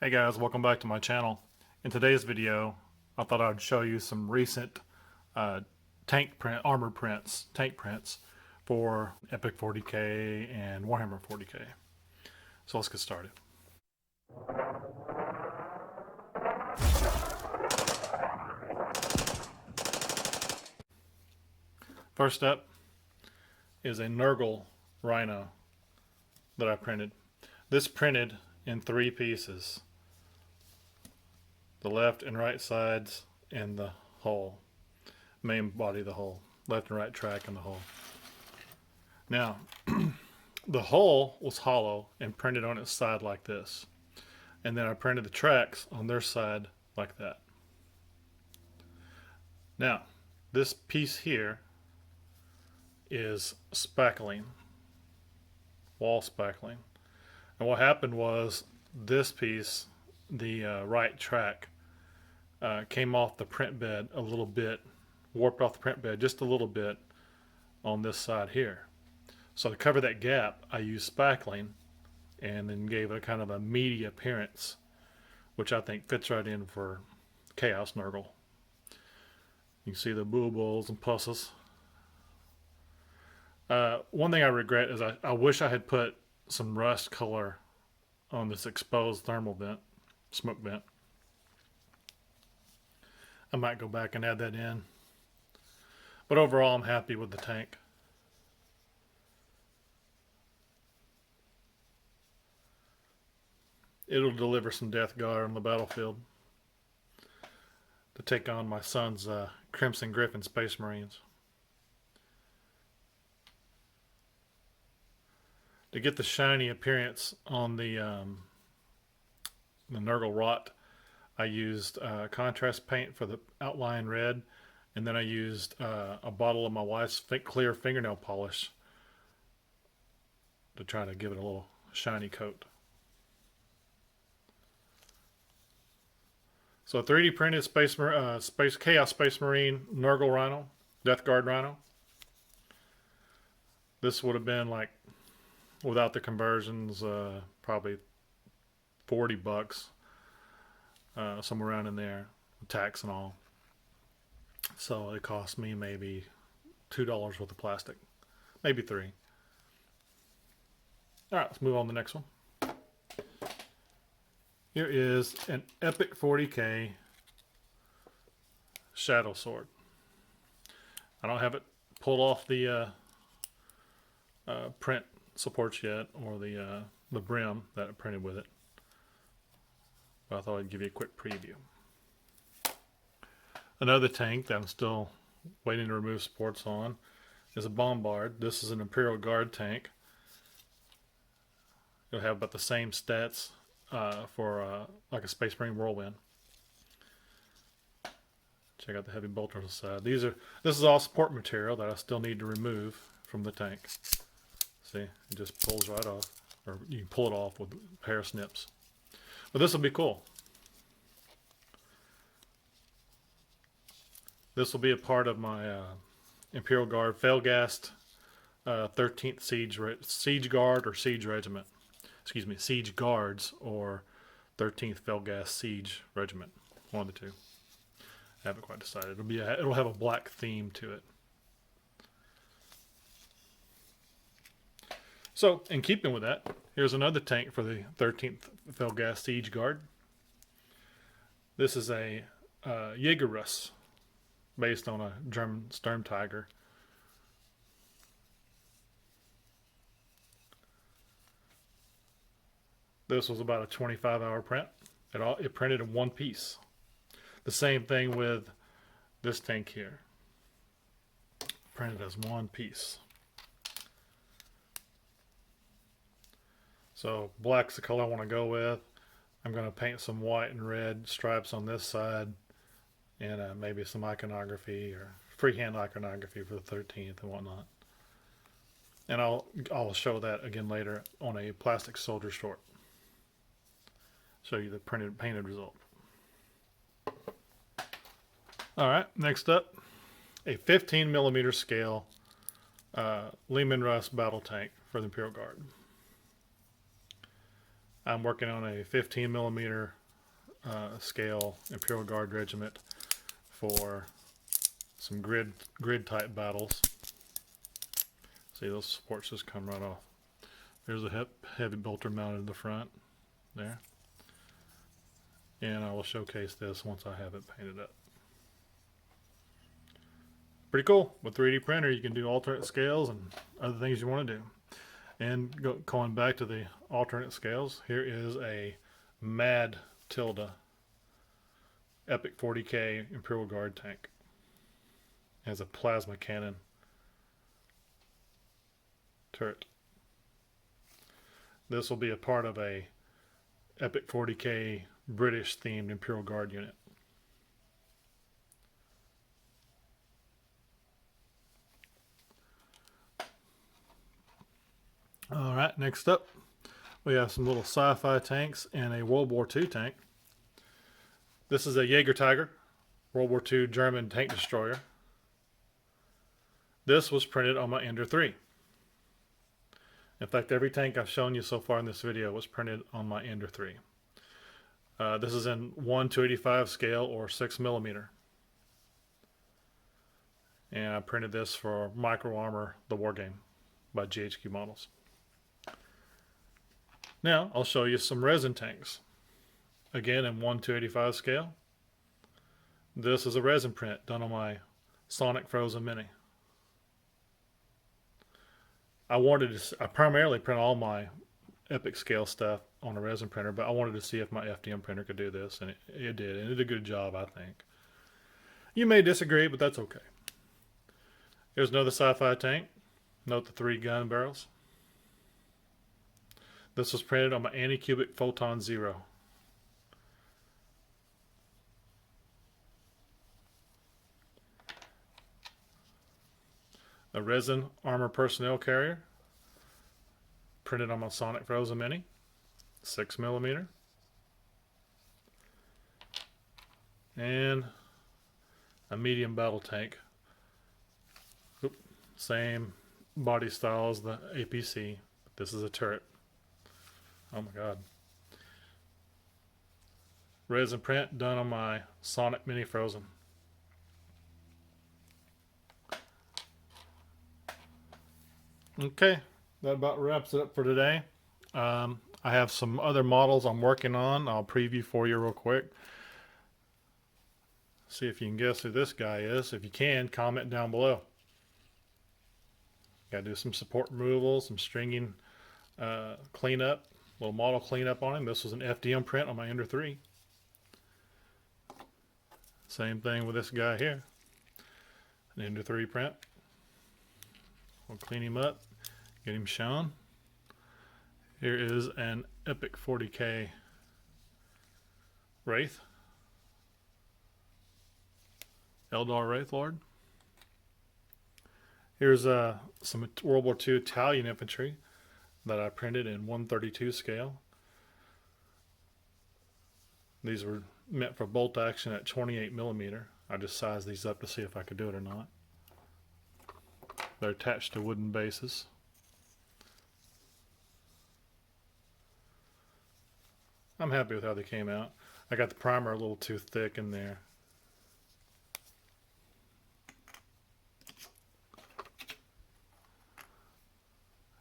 Hey guys, welcome back to my channel. In today's video, I thought I'd show you some recent tank prints for Epic 40K and Warhammer 40K. So let's get started. First up is a Nurgle Rhino that I printed. This printed in 3 pieces. The left and right sides and the hull, main body of the hull, left and right track and the hull. Now, the hull was hollow and printed on its side like this. And then I printed the tracks on their side like that. Now, this piece here is spackling, wall spackling. And what happened was this piece, the right track, came off the print bed a little bit, warped off the print bed just a little bit on this side here. So to cover that gap, I used spackling and then gave it a kind of a meaty appearance, which I think fits right in for Chaos Nurgle. You can see the boobles and pusses. One thing I regret is I wish I had put some rust color on this exposed thermal vent, smoke vent. I might go back and add that in. But overall, I'm happy with the tank. It'll deliver some Death Guard on the battlefield to take on my son's Crimson Griffin Space Marines. To get the shiny appearance on the Nurgle Rot, I used contrast paint for the outline red, and then I used a bottle of my wife's clear fingernail polish to try to give it a little shiny coat. So a 3D printed Chaos Space Marine Nurgle Rhino, Death Guard Rhino. This would have been like, without the conversions, probably $40. Somewhere around in there, tax and all. So it cost me maybe $2 worth of plastic, maybe 3. All right, let's move on to the next one. Here is an Epic 40K Shadow Sword. I don't have it pulled off the print supports yet, or the brim that I printed with it. But I thought I'd give you a quick preview. Another tank that I'm still waiting to remove supports on is a Bombard. This is an Imperial Guard tank. It'll have about the same stats for like a Space Marine Whirlwind. Check out the heavy bolter on the side. This is all support material that I still need to remove from the tank. See, it just pulls right off, or you can pull it off with a pair of snips. But this will be cool. This will be a part of my Imperial Guard Failgast 13th Siege Guard or Siege Regiment. Excuse me, Siege Guards or 13th Failgast Siege Regiment. One of the two. I haven't quite decided. It'll have a black theme to it. So, in keeping with that, here's another tank for the 13th Failgast Siege Guard. This is a Jagerrus, based on a German Sturm Tiger. This was about a 25-hour print. It printed in 1 piece. The same thing with this tank here. Printed as 1 piece. So black's the color I want to go with. I'm going to paint some white and red stripes on this side, and maybe some iconography or freehand iconography for the 13th and whatnot. And I'll show that again later on a plastic soldier short. Show you the painted result. All right, next up, a 15mm scale Lehman Russ battle tank for the Imperial Guard. I'm working on a 15 millimeter scale Imperial Guard regiment for some grid type battles. See, those supports just come right off. There's a heavy bolter mounted in the front there, and I will showcase this once I have it painted up. Pretty cool. With 3D printer, you can do alternate scales and other things you want to do. And going back to the alternate scales, here is a Mad Tilda Epic 40K Imperial Guard tank. It has a plasma cannon turret. This will be a part of a Epic 40K British themed Imperial Guard unit. Alright, next up we have some little sci-fi tanks and a World War II tank. This is a Jaeger World War II German tank destroyer. This was printed on my Ender 3. In fact, every tank I've shown you so far in this video was printed on my Ender 3. This is in 1/285 scale or 6 millimeter. And I printed this for Micro Armor, the war game by GHQ Models. Now, I'll show you some resin tanks. Again, in 1/285 scale. This is a resin print done on my Sonic Frozen Mini. I primarily print all my epic scale stuff on a resin printer, but I wanted to see if my FDM printer could do this, and it did, and it did a good job, I think. You may disagree, but that's okay. Here's another sci-fi tank. Note the 3 gun barrels. This was printed on my Anycubic Photon Zero. A resin armor personnel carrier, printed on my Sonic Frozen Mini, 6 millimeter. And a medium battle tank. Same body style as the APC, but this is a turret. Oh my god. Resin print done on my Sonic Mini Frozen. Okay, that about wraps it up for today. I have some other models I'm working on. I'll preview for you real quick. See if you can guess who this guy is. If you can, comment down below. Got to do some support removal, some stringing cleanup, little model cleanup on him. This was an FDM print on my Ender 3. Same thing with this guy here. An Ender 3 print. We'll clean him up, get him shown. Here is an Epic 40K Wraith. Eldar Wraith Lord. Here's some World War II Italian Infantry that I printed in 1/32 scale. These were meant for bolt action at 28 millimeter. I just sized these up to see if I could do it or not. They're attached to wooden bases. I'm happy with how they came out. I got the primer a little too thick in there.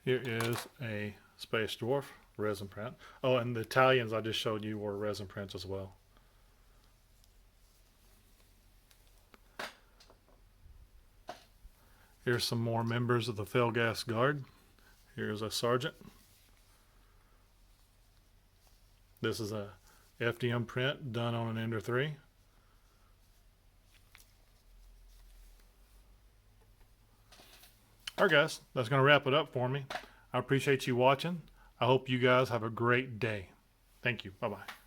Here is a Space Dwarf resin print. Oh, and the Italians I just showed you were resin prints as well. Here's some more members of the Felghast Guard. Here's a sergeant. This is a FDM print done on an Ender 3. Alright guys, that's going to wrap it up for me. I appreciate you watching. I hope you guys have a great day. Thank you. Bye-bye.